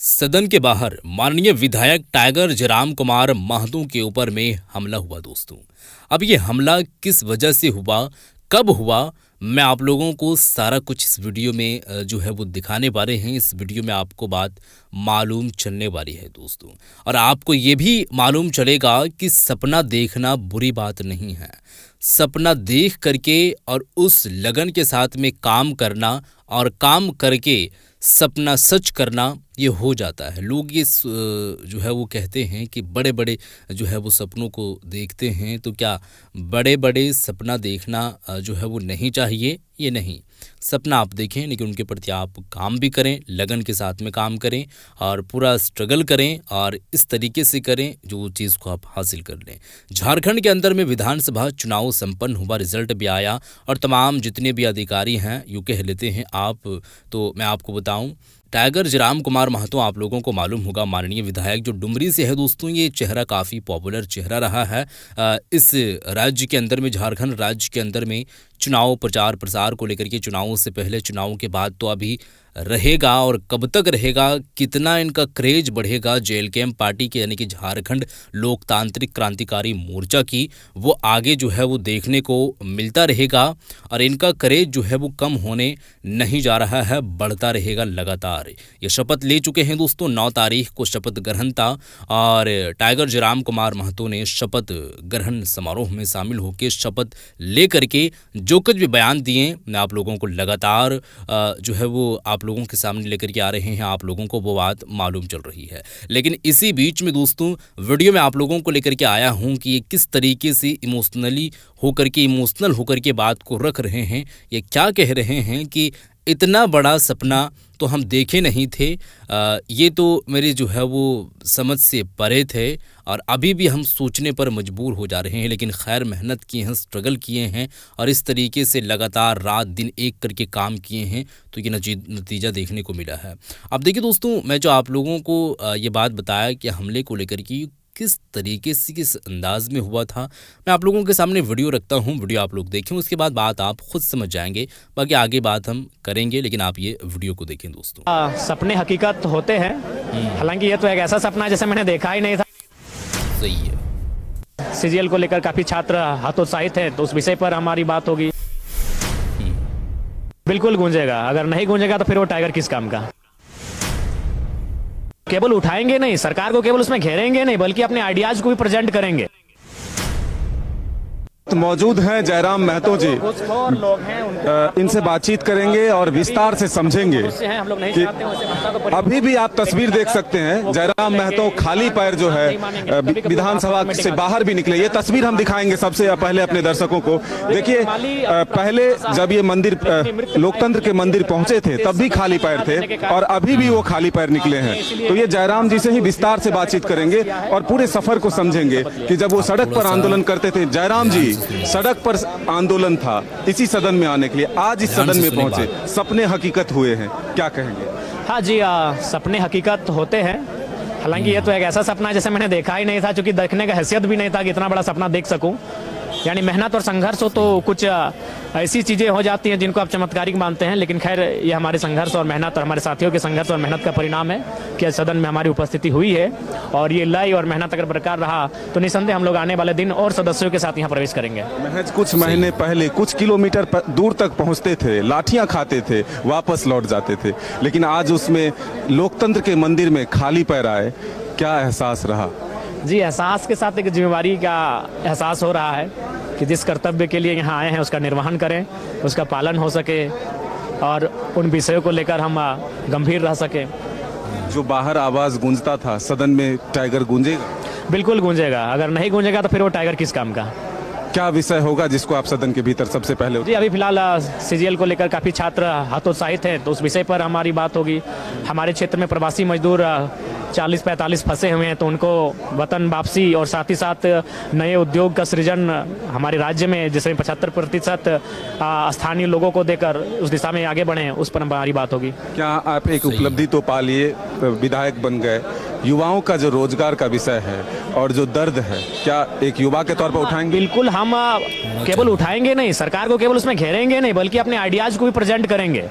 सदन के बाहर माननीय विधायक टाइगर जयराम कुमार महतो के ऊपर में हमला हुआ दोस्तों। अब ये हमला किस वजह से हुआ, कब हुआ, मैं आप लोगों को सारा कुछ इस वीडियो में जो है वो दिखाने वाले हैं। इस वीडियो में आपको बात मालूम चलने वाली है दोस्तों, और आपको ये भी मालूम चलेगा कि सपना देखना बुरी बात नहीं है। सपना देख करके और उस लगन के साथ में काम करना और काम करके सपना सच करना ये हो जाता है। लोग ये जो है वो कहते हैं कि बड़े बड़े जो है वो सपनों को देखते हैं, तो क्या बड़े बड़े सपना देखना जो है वो नहीं चाहिए? ये नहीं, सपना आप देखें लेकिन उनके प्रति आप काम भी करें, लगन के साथ में काम करें और पूरा स्ट्रगल करें और इस तरीके से करें जो चीज़ को आप हासिल कर लें। झारखंड के अंदर में विधानसभा चुनाव संपन्न हुआ, रिजल्ट भी आया और तमाम जितने भी अधिकारी हैं यूँ कह लेते हैं आप, तो मैं आपको बताऊं टाइगर जयराम कुमार महतो आप लोगों को मालूम होगा, माननीय विधायक जो डुमरी से है दोस्तों। ये चेहरा काफ़ी पॉपुलर चेहरा रहा है इस राज्य के अंदर में, झारखंड राज्य के अंदर में चुनाव प्रचार प्रसार को लेकर के, चुनावों से पहले, चुनावों के बाद तो अभी रहेगा और कब तक रहेगा, कितना इनका क्रेज बढ़ेगा जेएलकेएम पार्टी के यानी कि झारखंड लोकतांत्रिक क्रांतिकारी मोर्चा की, वो आगे जो है वो देखने को मिलता रहेगा और इनका क्रेज जो है वो कम होने नहीं जा रहा है, बढ़ता रहेगा लगातार। ये शपथ ले चुके हैं दोस्तों, 9 तारीख को शपथ ग्रहण था और टाइगर जयराम कुमार महतो ने शपथ ग्रहण समारोह में शामिल होकर शपथ ले करके जो कुछ भी बयान दिए, मैं आप लोगों को लगातार जो है वो आप लोगों के सामने लेकर के आ रहे हैं। आप लोगों को वो बात मालूम चल रही है, लेकिन इसी बीच में दोस्तों वीडियो में आप लोगों को लेकर के आया हूं कि ये किस तरीके से इमोशनल होकर के बात को रख रहे हैं। ये क्या कह रहे हैं कि इतना बड़ा सपना तो हम देखे नहीं थे, ये तो मेरे जो है वो समझ से परे थे और अभी भी हम सोचने पर मजबूर हो जा रहे हैं। लेकिन खैर मेहनत किए हैं, स्ट्रगल किए हैं और इस तरीके से लगातार रात दिन एक करके काम किए हैं तो ये नतीजा देखने को मिला है। अब देखिए दोस्तों, मैं जो आप लोगों को ये बात बताया कि हमले को लेकर की किस तरीके से, किस अंदाज में हुआ था, मैं आप लोगों के सामने वीडियो रखता हूं। वीडियो आप लोग देखें, उसके बाद बात आप खुद समझ जाएंगे, बाकी आगे बात हम करेंगे, लेकिन आप ये वीडियो को देखें दोस्तों। सपने हकीकत होते हैं, हालांकि ये तो एक ऐसा सपना जैसे मैंने देखा ही नहीं था। सही है। सीजीएल को लेकर काफी छात्र हतोत्साहित हैं, तो उस विषय पर हमारी बात होगी। बिल्कुल गूंजेगा, अगर नहीं गूंजेगा तो फिर वो टाइगर किस काम का। केवल उठाएंगे नहीं, सरकार को केवल उसमें घेरेंगे नहीं, बल्कि अपने आइडियाज को भी प्रेजेंट करेंगे। मौजूद हैं जयराम महतो जी, लोग हैं, इनसे बातचीत करेंगे और विस्तार से समझेंगे कि अभी भी आप तस्वीर देख सकते हैं। जयराम महतो खाली पैर जो है विधानसभा से बाहर भी निकले, ये तस्वीर हम दिखाएंगे सबसे पहले अपने दर्शकों को। देखिए, पहले जब ये मंदिर लोकतंत्र के मंदिर पहुंचे थे तब भी खाली पैर थे और अभी भी वो खाली पैर निकले हैं। तो ये जयराम जी से ही विस्तार से बातचीत करेंगे और पूरे सफर को समझेंगे कि जब वो सड़क पर आंदोलन करते थे, जयराम जी सड़क पर आंदोलन था इसी सदन में आने के लिए, आज इस सदन में पहुंचे, सपने हकीकत हुए हैं, क्या कहेंगे? हाँ जी, सपने हकीकत होते हैं, हालांकि ये तो एक ऐसा सपना जैसे मैंने देखा ही नहीं था, क्योंकि देखने का हैसियत भी नहीं था कि इतना बड़ा सपना देख सकूं। यानी मेहनत और संघर्ष हो तो कुछ ऐसी चीज़ें हो जाती हैं जिनको आप चमत्कारिक मानते हैं, लेकिन खैर ये हमारे संघर्ष और मेहनत और हमारे साथियों के संघर्ष और मेहनत का परिणाम है कि सदन में हमारी उपस्थिति हुई है। और ये लय और मेहनत अगर बरकरार रहा तो निसंदेह हम लोग आने वाले दिन और सदस्यों के साथ यहाँ प्रवेश करेंगे। महज कुछ महीने पहले कुछ किलोमीटर दूर तक पहुँचते थे, लाठियाँ खाते थे, वापस लौट जाते थे, लेकिन आज उसमें लोकतंत्र के मंदिर में खाली पैर आए, क्या एहसास रहा? जी, एहसास के साथ एक जिम्मेवारी का एहसास हो रहा है कि जिस कर्तव्य के लिए यहाँ आए हैं उसका निर्वहन करें, उसका पालन हो सके और उन विषयों को लेकर हम गंभीर रह सके। जो बाहर आवाज गूंजता था, सदन में टाइगर गूंजेगा? बिल्कुल गूंजेगा, अगर नहीं गूंजेगा तो फिर वो टाइगर किस काम का। क्या विषय होगा जिसको आप सदन के भीतर सबसे पहले? जी, अभी फिलहाल सीजीएल को लेकर काफ़ी छात्र हतोत्साहित हैं, तो उस विषय पर हमारी बात होगी। हमारे क्षेत्र में प्रवासी मजदूर 40-45 फंसे हुए हैं, तो उनको वतन वापसी और साथ ही साथ नए उद्योग का सृजन हमारे राज्य में, जिसमें 75% स्थानीय लोगों को देकर उस दिशा में आगे बढ़े, उस पर हमारी बात होगी। क्या आप एक उपलब्धि तो पा लिए, विधायक बन गए, युवाओं का जो रोजगार का विषय है और जो दर्द है, क्या एक युवा के तौर पर उठाएंगे? बिल्कुल, हम केवल उठाएंगे नहीं, सरकार को केवल उसमें घेरेंगे नहीं, बल्कि अपने आइडियाज को भी प्रेजेंट करेंगे।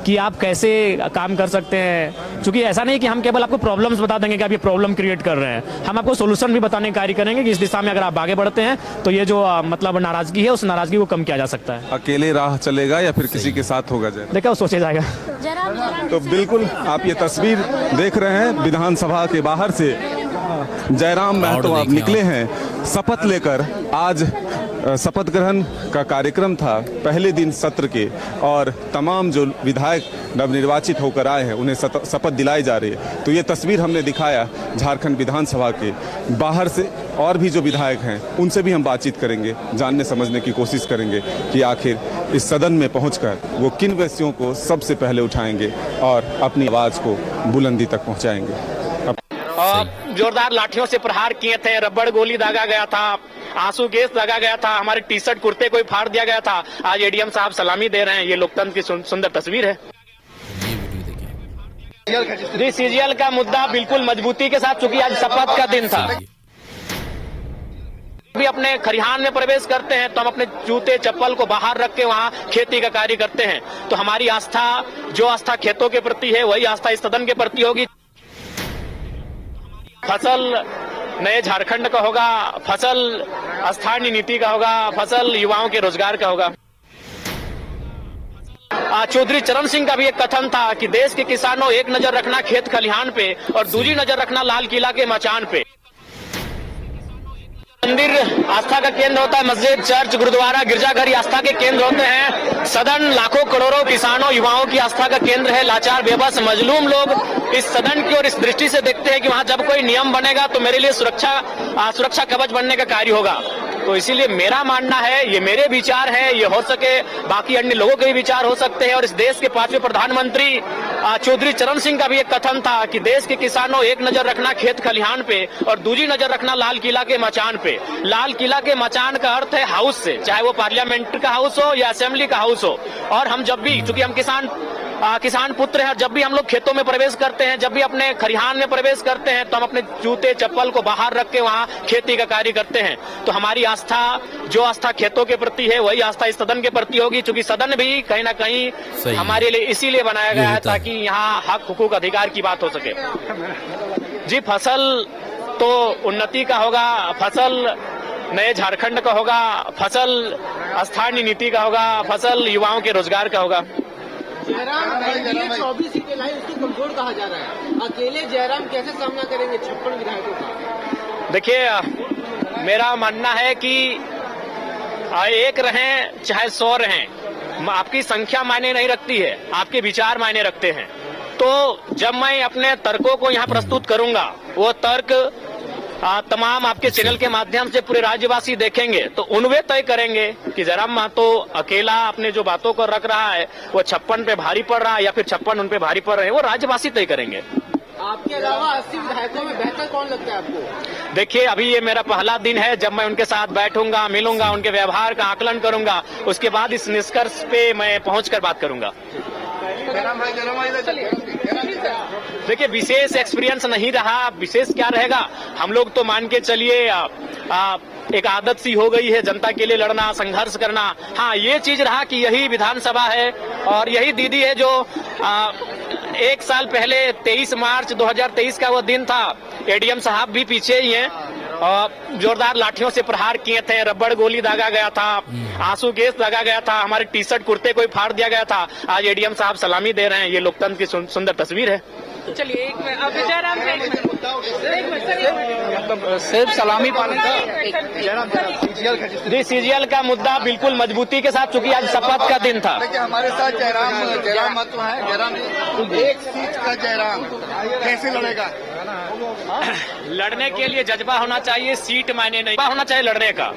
कि आप कैसे काम कर सकते हैं। क्योंकि ऐसा नहीं कि हम केवल आपको प्रॉब्लम्स बता देंगे कि आप ये प्रॉब्लम क्रिएट कर रहे हैं, हम आपको सोल्यूशन भी बताने का कार्य करेंगे कि इस दिशा में अगर आप आगे बढ़ते हैं तो ये जो मतलब नाराजगी है उस नाराजगी को कम किया जा सकता है। अकेले राह चलेगा या फिर किसी के साथ होगा जय? देखा वो सोचा जाएगा। तो बिल्कुल आप ये तस्वीर देख रहे हैं विधानसभा के बाहर से जयराम महतो अब निकले हैं शपथ लेकर। आज शपथ ग्रहण का कार्यक्रम था पहले दिन सत्र के, और तमाम जो विधायक नवनिर्वाचित होकर आए हैं उन्हें शपथ दिलाई जा रही है। तो ये तस्वीर हमने दिखाया झारखंड विधानसभा के बाहर से। और भी जो विधायक हैं उनसे भी हम बातचीत करेंगे, जानने समझने की कोशिश करेंगे कि आखिर इस सदन में पहुंचकर वो किन विषयों को सबसे पहले उठाएंगे और अपनी आवाज़ को बुलंदी तक पहुंचाएंगे। जोरदार लाठियों से प्रहार किए थे, रबड़ गोली दागा गया था, आंसू गैस लगा गया था, हमारे टी शर्ट कुर्ते को फाड़ दिया गया था। आज एडीएम साहब सलामी दे रहे हैं। ये लोकतंत्र की सुंदर तस्वीर है। जी, सीजीएल का मुद्दा बिल्कुल मजबूती के साथ, चूंकि आज शपथ का दिन था। भी अपने खरिहान में प्रवेश करते हैं तो हम अपने जूते चप्पल को बाहर रख के वहाँ खेती का कार्य करते हैं। तो हमारी आस्था, जो आस्था खेतों के प्रति है, वही आस्था इस सदन के प्रति होगी। फसल नए झारखंड का होगा, फसल स्थानीय नीति का होगा, फसल युवाओं के रोजगार का होगा। चौधरी चरण सिंह का भी एक कथन था कि देश के किसानों, एक नजर रखना खेत खलिहान पे और दूसरी नजर रखना लाल किला के मचान पे। मंदिर आस्था का केंद्र होता है, मस्जिद, चर्च, गुरुद्वारा, गिरजाघर आस्था के केंद्र होते हैं। सदन लाखों करोड़ों किसानों, युवाओं की आस्था का केंद्र है। लाचार, बेबस, मजलूम लोग इस सदन की और इस दृष्टि से देखते हैं कि वहां जब कोई नियम बनेगा तो मेरे लिए सुरक्षा कवच बनने का कार्य होगा। तो इसीलिए मेरा मानना है, ये मेरे विचार है, ये हो सके बाकी अन्य लोगों के भी विचार हो सकते हैं। और इस देश के 5वें प्रधानमंत्री चौधरी चरण सिंह का भी एक कथन था कि देश के किसानों, एक नजर रखना खेत खलिहान पे और दूसरी नजर रखना लाल किला के मचान पे। लाल किला के मचान का अर्थ है हाउस से, चाहे वो पार्लियामेंट का हाउस हो या असेंबली का हाउस हो। और हम जब भी, चूंकि हम किसान पुत्र हैं, जब भी हम लोग खेतों में प्रवेश करते हैं, जब भी अपने खरिहान में प्रवेश करते हैं तो हम अपने जूते चप्पल को बाहर रख के वहाँ खेती का कार्य करते हैं। तो हमारी आस्था, जो आस्था खेतों के प्रति है, वही आस्था इस सदन के प्रति होगी। चूंकि सदन भी कहीं ना कहीं हमारे लिए इसीलिए बनाया गया है ताकि यहाँ हक, हुकूक, अधिकार की बात हो सके। जी, फसल तो उन्नति का होगा, फसल नए झारखंड का होगा, फसल स्थानीय नीति का होगा, फसल युवाओं के रोजगार का होगा। जयराम 24 सीटें लाई, उसको कमजोर कहा जा रहा है। अकेले जयराम कैसे सामना करेंगे 56 विधायकों का? देखिए, मेरा मानना है कि एक रहें चाहे 100 रहें, आपकी संख्या मायने नहीं रखती है, आपके विचार मायने रखते हैं। तो जब मैं अपने तर्कों को यहाँ प्रस्तुत करूंगा, वो तर्क तमाम आपके चैनल के माध्यम से पूरे राज्यवासी देखेंगे तो उनवे तय करेंगे कि जयराम महतो अकेला अपने जो बातों को रख रहा है वो 56 पे भारी पड़ रहा है या फिर 56 उन पे भारी पड़ रहे हैं, वो राज्यवासी तय करेंगे। आपके अलावा 80 विधायकों में बेहतर कौन लगता है आपको? देखिए, अभी ये मेरा पहला दिन है। जब मैं उनके साथ बैठूंगा, मिलूंगा, उनके व्यवहार का आकलन करूंगा, उसके बाद इस निष्कर्ष पे मैं पहुंचकर बात करूंगा। देखिए, विशेष एक्सपीरियंस नहीं रहा, विशेष क्या रहेगा, हम लोग तो मान के चलिए एक आदत सी हो गई है जनता के लिए लड़ना, संघर्ष करना। हाँ, ये चीज रहा कि यही विधानसभा है और यही दीदी है जो 1 साल पहले 23 मार्च 2023 का वो दिन था, एडीएम साहब भी पीछे ही हैं, जोरदार लाठियों से प्रहार किए थे, रबड़ गोली दागा गया था, आंसू गैस लगा गया था, हमारे टी शर्ट कुर्ते को फाड़ दिया गया था। आज एडीएम साहब सलामी दे रहे हैं। ये लोकतंत्र की सुंदर तस्वीर है। चलिए, एक मिनट, अब जयराम सिर्फ सलामी पाने का। जी, सीजीएल का मुद्दा बिल्कुल मजबूती के साथ, चूंकि आज शपथ का दिन था। देखिए, हमारे साथ जयराम महतो है। जयराम जी, एक सीट का जयराम कैसे लड़ेगा? लड़ने के लिए जज्बा होना चाहिए, सीट मायने नहीं होना चाहिए लड़ने का।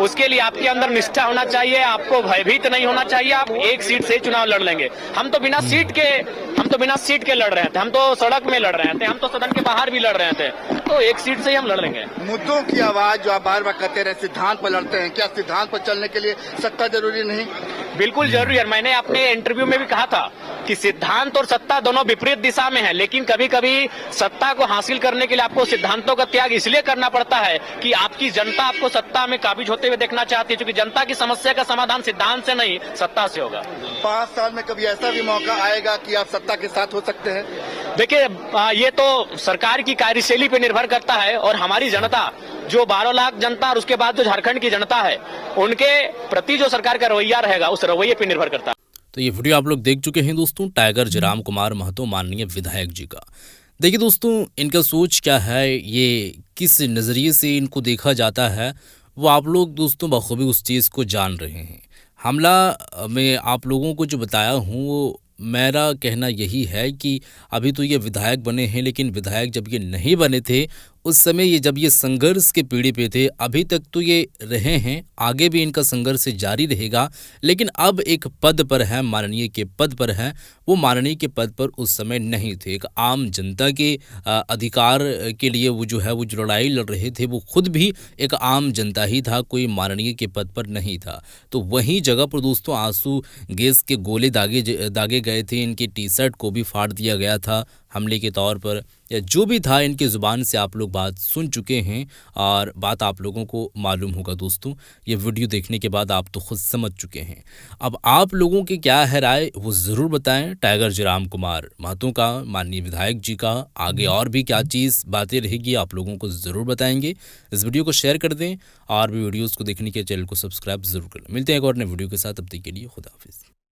उसके लिए आपके अंदर निष्ठा होना चाहिए, आपको भयभीत नहीं होना चाहिए। आप एक सीट से चुनाव लड़ लेंगे। हम तो बिना सीट के लड़ रहे थे, हम तो सड़क में लड़ रहे थे, हम तो सदन के बाहर भी लड़ रहे थे, तो एक सीट से ही हम लड़ लेंगे। मुद्दों की आवाज जो आप बार बार कहते रहे, सिद्धांत पर लड़ते हैं, क्या सिद्धांत पर चलने के लिए सत्ता जरूरी नहीं? बिल्कुल जरूरी है। मैंने अपने इंटरव्यू में भी कहा था कि सिद्धांत और सत्ता दोनों विपरीत दिशा में है, लेकिन कभी कभी सत्ता को हासिल करने के लिए आपको सिद्धांतों का त्याग इसलिए करना पड़ता है कि आपकी जनता आपको सत्ता में काबिज होते हुए देखना चाहती है, क्योंकि जनता की समस्या का समाधान सिद्धांत से नहीं सत्ता से होगा। 5 साल में कभी ऐसा भी मौका आएगा कि आप सत्ता के साथ हो सकते हैं? देखिए, ये तो सरकार की कार्यशैली पे निर्भर करता है, और हमारी जनता जो 12 लाख जनता और उसके बाद जो झारखंड की जनता है उनके प्रति जो सरकार का रवैया रहेगा उस रवैये पे निर्भर करता है। तो ये वीडियो आप लोग देख चुके हैं दोस्तों, टाइगर जयराम कुमार महतो माननीय विधायक जी का। देखिए दोस्तों, इनका सोच क्या है, ये किस नज़रिए से इनको देखा जाता है, वो आप लोग दोस्तों बखूबी उस चीज़ को जान रहे हैं। हमला में आप लोगों को जो बताया हूँ वो मेरा कहना यही है कि अभी तो ये विधायक बने हैं, लेकिन विधायक जब ये नहीं बने थे उस समय ये जब ये संघर्ष के पीढ़ी पे थे, अभी तक तो ये रहे हैं, आगे भी इनका संघर्ष जारी रहेगा। लेकिन अब एक पद पर है, माननीय के पद पर है, वो माननीय के पद पर उस समय नहीं थे। एक आम जनता के अधिकार के लिए वो जो है वो जो लड़ाई लड़ रहे थे, वो खुद भी एक आम जनता ही था, कोई माननीय के पद पर नहीं था। तो वहीं जगह पर दोस्तों आंसू गैस के गोले दागे गए थे, इनकी टी शर्ट को भी फाड़ दिया गया था हमले के तौर पर, या जो भी था इनकी ज़ुबान से आप लोग बात सुन चुके हैं और बात आप लोगों को मालूम होगा दोस्तों। ये वीडियो देखने के बाद आप तो खुद समझ चुके हैं। अब आप लोगों की क्या है राय वो ज़रूर बताएं। टाइगर जयराम कुमार महतो का, माननीय विधायक जी का, आगे और भी क्या चीज़ बातें रहेगी आप लोगों को ज़रूर बताएंगे। इस वीडियो को शेयर कर दें और भी वीडियोज़ को देखने के चैनल को सब्सक्राइब ज़रूर करें। मिलते हैं एक और नए वीडियो के साथ, अब तक के लिए खुदा हाफिज़।